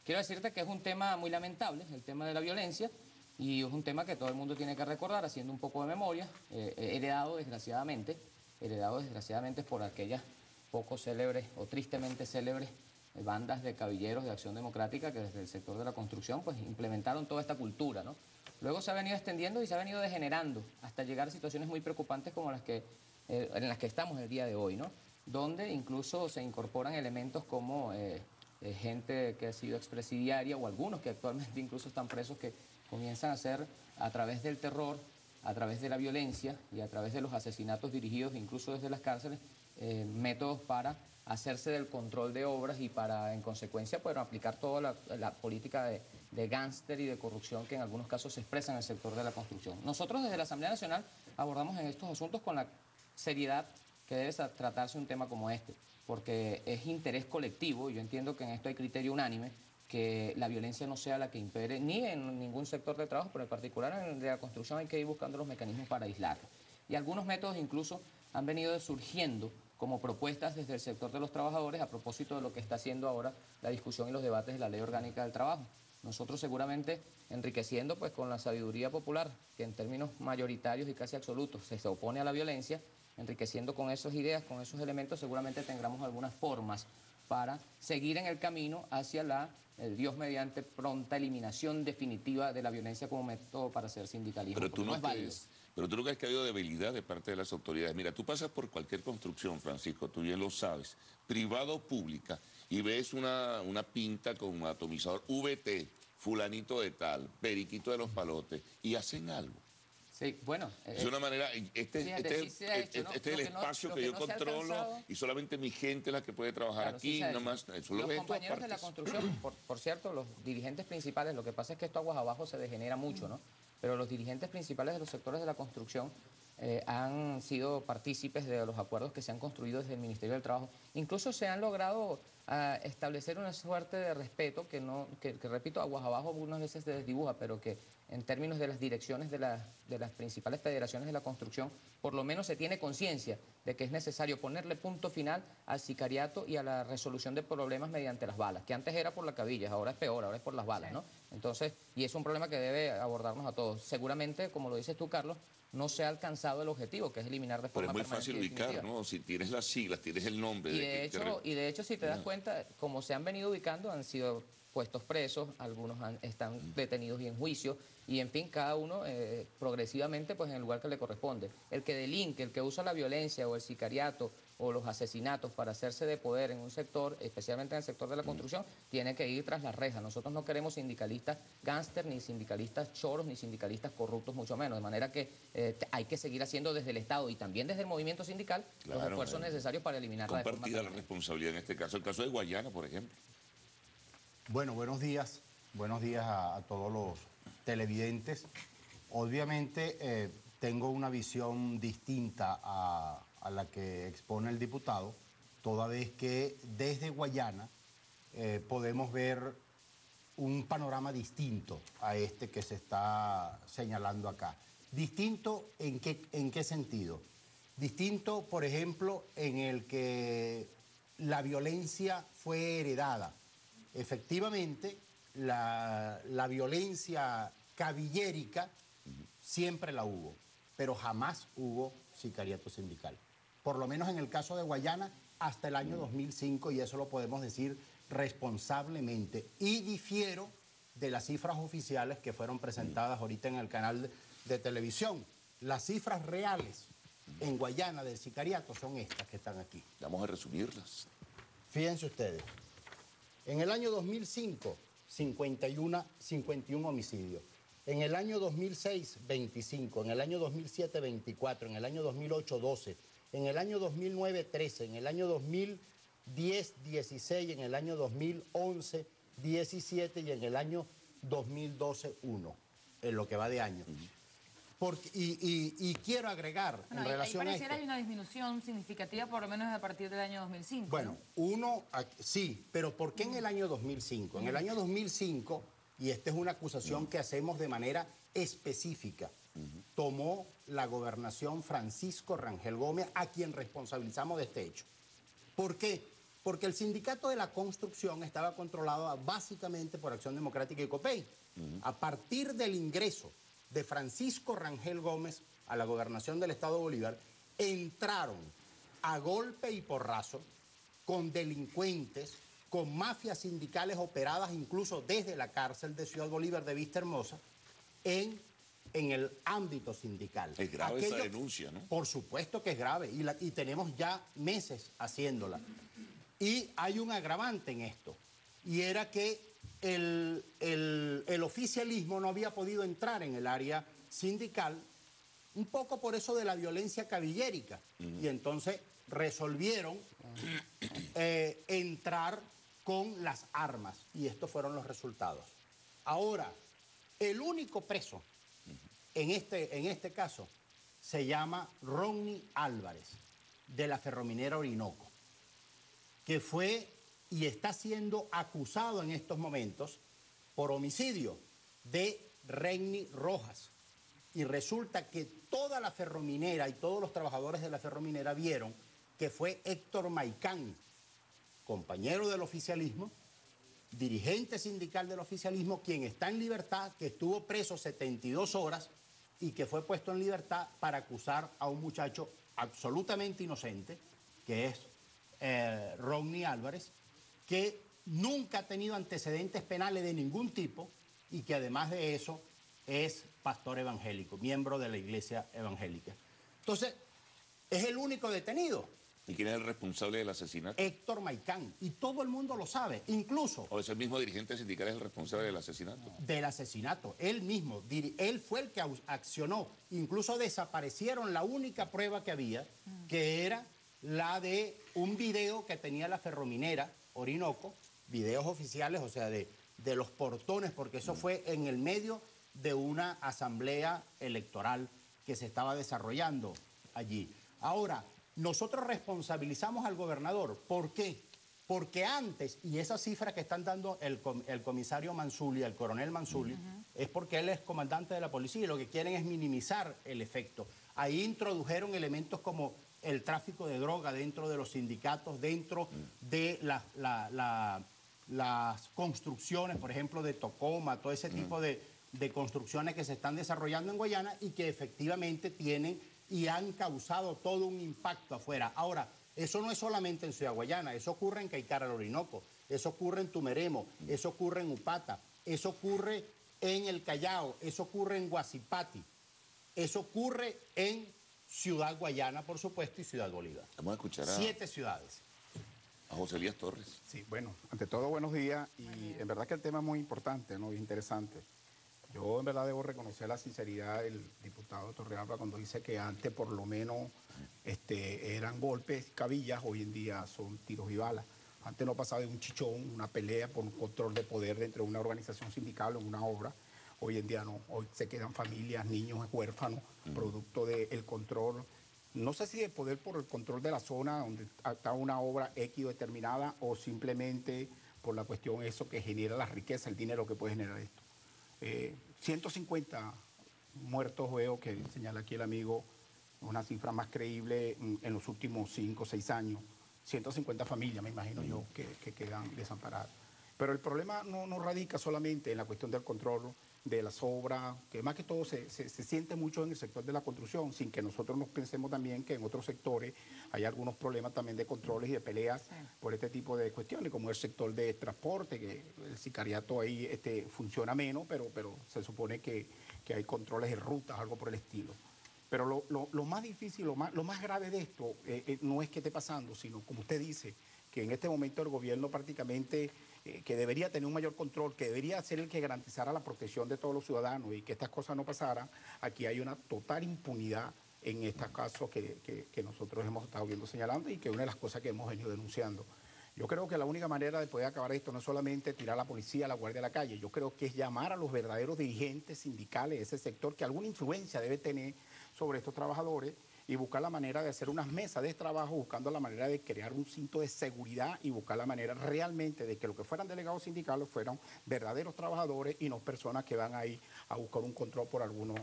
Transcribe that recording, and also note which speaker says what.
Speaker 1: quiero decirte que es un tema muy lamentable, el tema de la violencia, y es un tema que todo el mundo tiene que recordar, haciendo un poco de memoria, heredado desgraciadamente por aquellas poco célebres o tristemente célebres bandas de cabilleros de Acción Democrática que desde el sector de la construcción pues implementaron toda esta cultura, ¿no? Luego se ha venido extendiendo y se ha venido degenerando hasta llegar a situaciones muy preocupantes como en las que estamos el día de hoy, ¿no? Donde incluso se incorporan elementos como gente que ha sido expresidiaria o algunos que actualmente incluso están presos que comienzan a hacer a través del terror, a través de la violencia y a través de los asesinatos dirigidos incluso desde las cárceles, métodos para hacerse del control de obras y para, en consecuencia, poder aplicar toda la política de gángster y de corrupción que en algunos casos se expresa en el sector de la construcción. Nosotros desde la Asamblea Nacional abordamos en estos asuntos con la seriedad que debe tratarse un tema como este, porque es interés colectivo, y yo entiendo que en esto hay criterio unánime, que la violencia no sea la que impere ni en ningún sector de trabajo, pero en particular en el de la construcción hay que ir buscando los mecanismos para aislarlo. Y algunos métodos incluso han venido surgiendo como propuestas desde el sector de los trabajadores a propósito de lo que está haciendo ahora la discusión y los debates de la Ley Orgánica del Trabajo. Nosotros seguramente enriqueciendo pues con la sabiduría popular, que en términos mayoritarios y casi absolutos se opone a la violencia, enriqueciendo con esas ideas, con esos elementos, seguramente tendremos algunas formas para seguir en el camino hacia Dios mediante, pronta eliminación definitiva de la violencia como método para hacer sindicalismo,
Speaker 2: Pero tú
Speaker 1: porque no
Speaker 2: no
Speaker 1: es válido.
Speaker 2: pero tú no crees que ha habido debilidad de parte de las autoridades. Mira, tú pasas por cualquier construcción, Francisco, tú bien lo sabes, privada o pública, y ves una pinta con un atomizador VT, fulanito de tal, periquito de los palotes, y hacen algo.
Speaker 1: Sí, bueno,
Speaker 2: Es una manera,
Speaker 1: fíjate, sí se ha hecho, ¿no?
Speaker 2: este es el espacio que yo
Speaker 1: No se ha
Speaker 2: controlo
Speaker 1: alcanzado.
Speaker 2: y solamente mi gente es la que puede trabajar
Speaker 1: Claro, sí
Speaker 2: aquí,
Speaker 1: se ha
Speaker 2: nada
Speaker 1: hecho.
Speaker 2: más, eso lo
Speaker 1: Los
Speaker 2: ves en todas
Speaker 1: compañeros de la
Speaker 2: partes.
Speaker 1: construcción, por cierto, los dirigentes principales, lo que pasa es que esto aguas abajo se degenera mucho, ¿no? Pero los dirigentes principales de los sectores de la construcción han sido partícipes de los acuerdos que se han construido desde el Ministerio del Trabajo. Incluso se han logrado establecer una suerte de respeto que repito, aguas abajo algunas veces se desdibuja, pero que en términos de las direcciones de las principales federaciones de la construcción, por lo menos se tiene conciencia de que es necesario ponerle punto final al sicariato y a la resolución de problemas mediante las balas, que antes era por la cabilla, ahora es peor, ahora es por las balas, ¿no? Entonces, y es un problema que debe abordarnos a todos. Seguramente, como lo dices tú, Carlos, no se ha alcanzado el objetivo, que es eliminar de
Speaker 2: Pero
Speaker 1: forma
Speaker 2: es muy
Speaker 1: permanente
Speaker 2: fácil
Speaker 1: y
Speaker 2: ubicar,
Speaker 1: definitiva.
Speaker 2: ¿no? Si tienes las siglas, tienes el nombre
Speaker 1: Y de hecho, si te das cuenta, como se han venido ubicando, han sido puestos presos, algunos están detenidos y en juicio, y en fin, cada uno progresivamente pues en el lugar que le corresponde. El que delinque, el que usa la violencia o el sicariato o los asesinatos para hacerse de poder en un sector, especialmente en el sector de la construcción, tiene que ir tras las rejas. Nosotros no queremos sindicalistas gángster, ni sindicalistas choros, ni sindicalistas corruptos, mucho menos. De manera que hay que seguir haciendo desde el Estado y también desde el movimiento sindical los esfuerzos necesarios para eliminarla de forma
Speaker 2: compartida la responsabilidad en este caso. El caso de Guayana, por ejemplo.
Speaker 3: Bueno, buenos días a todos los televidentes. Obviamente tengo una visión distinta a la que expone el diputado, toda vez que desde Guayana podemos ver un panorama distinto a este que se está señalando acá. ¿Distinto en qué sentido? Distinto, por ejemplo, en el que la violencia fue heredada. Efectivamente, la violencia cabillérica siempre la hubo, pero jamás hubo sicariato sindical. Por lo menos en el caso de Guayana, hasta el año 2005, y eso lo podemos decir responsablemente. Y difiero de las cifras oficiales que fueron presentadas ahorita en el canal de televisión. Las cifras reales en Guayana del sicariato son estas que están aquí.
Speaker 2: Vamos a resumirlas.
Speaker 3: Fíjense ustedes. En el año 2005, 51 homicidios. En el año 2006, 25. En el año 2007, 24. En el año 2008, 12. En el año 2009, 13. En el año 2010, 16. En el año 2011, 17. Y en el año 2012, 1. En lo que va de año. Y quiero agregar en relación a esto.
Speaker 4: Hay una disminución significativa, por lo menos a partir del año 2005.
Speaker 3: Bueno, sí, pero ¿por qué en el año 2005? En el año 2005, y esta es una acusación que hacemos de manera específica, tomó la gobernación Francisco Rangel Gómez, a quien responsabilizamos de este hecho. ¿Por qué? Porque el sindicato de la construcción estaba controlado básicamente por Acción Democrática y COPEI. A partir del ingreso de Francisco Rangel Gómez a la gobernación del Estado Bolívar, entraron a golpe y porrazo con delincuentes, con mafias sindicales operadas incluso desde la cárcel de Ciudad Bolívar de Vista Hermosa, en el ámbito sindical.
Speaker 2: Es grave esa denuncia, ¿no?
Speaker 3: Por supuesto que es grave y tenemos ya meses haciéndola. Y hay un agravante en esto, y era que el oficialismo no había podido entrar en el área sindical, un poco por eso de la violencia cabillérica. Y entonces resolvieron entrar con las armas, y estos fueron los resultados. Ahora, el único preso en este caso se llama Ronnie Álvarez, de la Ferrominera Orinoco, que fue y está siendo acusado en estos momentos por homicidio de Renny Rojas. Y resulta que toda la ferrominera y todos los trabajadores de la ferrominera vieron que fue Héctor Maicán, compañero del oficialismo, dirigente sindical del oficialismo, quien está en libertad, que estuvo preso 72 horas y que fue puesto en libertad para acusar a un muchacho absolutamente inocente, que es Ronnie Álvarez, que nunca ha tenido antecedentes penales de ningún tipo y que además de eso es pastor evangélico, miembro de la iglesia evangélica. Entonces, es el único detenido.
Speaker 2: ¿Y quién es el responsable del asesinato?
Speaker 3: Héctor Maicán. Y todo el mundo lo sabe, incluso...
Speaker 2: ¿O ese mismo dirigente sindical es el responsable del asesinato?
Speaker 3: Del asesinato, él mismo. Él fue el que accionó. Incluso desaparecieron la única prueba que había, que era la de un video que tenía la ferrominera Orinoco, videos oficiales, o sea, de los portones, porque eso fue en el medio de una asamblea electoral que se estaba desarrollando allí. Ahora, nosotros responsabilizamos al gobernador. ¿Por qué? Porque antes, y esa cifra que están dando el comisario Manzulli, el coronel Manzulli, es porque él es comandante de la policía y lo que quieren es minimizar el efecto. Ahí introdujeron elementos como el tráfico de droga dentro de los sindicatos, dentro de las construcciones, por ejemplo, de Tocoma, todo ese tipo de construcciones que se están desarrollando en Guayana y que efectivamente tienen y han causado todo un impacto afuera. Ahora, eso no es solamente en Ciudad Guayana, eso ocurre en Caicara, Orinoco, eso ocurre en Tumeremo, eso ocurre en Upata, eso ocurre en el Callao, eso ocurre en Guasipati, eso ocurre en Ciudad Guayana, por supuesto, y Ciudad Bolívar.
Speaker 2: Vamos a escuchar a
Speaker 3: 7 ciudades.
Speaker 2: José Elías Torres.
Speaker 5: Sí, bueno, ante todo, buenos días. Y en verdad que el tema es muy importante, ¿no? Y interesante. Yo en verdad debo reconocer la sinceridad del diputado Torrealba cuando dice que antes por lo menos eran golpes, cabillas, hoy en día son tiros y balas. Antes no pasaba de un chichón, una pelea por un control de poder dentro de una organización sindical o una obra. Hoy en día no, hoy se quedan familias, niños, huérfanos, producto del control, no sé si de poder por el control de la zona donde está una obra X determinada o simplemente por la cuestión eso que genera la riqueza, el dinero que puede generar esto. 150 muertos veo que señala aquí el amigo, una cifra más creíble en los últimos 5 o 6 años. 150 familias, me imagino yo, que quedan desamparadas. Pero el problema no radica solamente en la cuestión del control de las obras, que más que todo se siente mucho en el sector de la construcción, sin que nosotros nos pensemos también que en otros sectores hay algunos problemas también de controles y de peleas por este tipo de cuestiones, como el sector de transporte, que el sicariato ahí funciona menos, pero se supone que hay controles de rutas, algo por el estilo. Pero lo más difícil, lo más grave de esto no es que esté pasando, sino, como usted dice, que en este momento el gobierno prácticamente que debería tener un mayor control, que debería ser el que garantizara la protección de todos los ciudadanos y que estas cosas no pasaran, aquí hay una total impunidad en estos casos que nosotros hemos estado viendo señalando y que es una de las cosas que hemos venido denunciando. Yo creo que la única manera de poder acabar esto no es solamente tirar a la policía, a la guardia a la calle, yo creo que es llamar a los verdaderos dirigentes sindicales de ese sector que alguna influencia debe tener sobre estos trabajadores y buscar la manera de hacer unas mesas de trabajo, buscando la manera de crear un cinto de seguridad y buscar la manera realmente de que los que fueran delegados sindicales fueran verdaderos trabajadores y no personas que van ahí a buscar un control por algunos